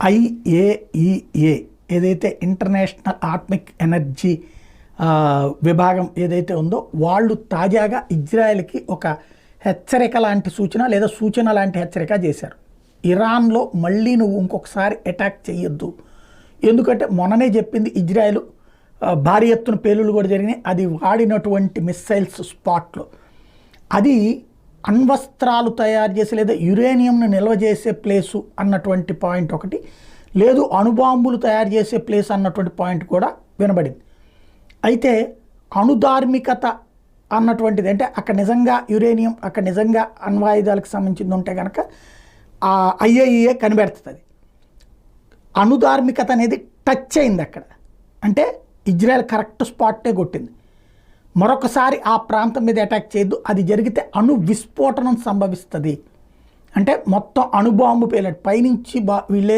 IAEA ఏదైతే international atomic energy విభాగం ఏదైతే ఉందో వాళ్ళు తాజాగా ఇజ్రాయెల్కి ఒక హెచ్చరిక లాంటి సూచన లేదా సూచన లాంటి హెచ్చరిక చేశారు. ఇరాన్లో మళ్ళీ నువ్వు ఇంకొకసారి అటాక్ చేయొద్దు, ఎందుకంటే మొన్ననే చెప్పింది ఇజ్రాయెల్ భారీ ఎత్తున పేలుళ్ళు కూడా జరిగినాయి. అది వాడినటువంటి మిస్సైల్స్ స్పాట్లో అది అణ్వస్త్రాలు తయారు చేసి లేదా యురేనియంను నిల్వ చేసే ప్లేసు అన్నటువంటి పాయింట్ ఒకటి, లేదు అణుబాంబులు తయారు చేసే ప్లేస్ అన్నటువంటి పాయింట్ కూడా వినబడింది. అయితే అణుధార్మికత అన్నటువంటిది అంటే అక్కడ నిజంగా యురేనియం, అక్కడ నిజంగా అణ్వాయుధాలకు సంబంధించింది ఉంటే కనుక ఆ IAEA కనిపెడుతుంది. అణుధార్మికత అనేది టచ్ అయింది అక్కడ, అంటే ఇజ్రాయెల్ కరెక్ట్ స్పాట్టే కొట్టింది. మరొకసారి ఆ ప్రాంతం మీద అటాక్ చేయొద్దు, అది జరిగితే అణు విస్ఫోటనం సంభవిస్తుంది, అంటే మొత్తం అణుబాంబు పేలట్ పైనుంచి వీళ్ళే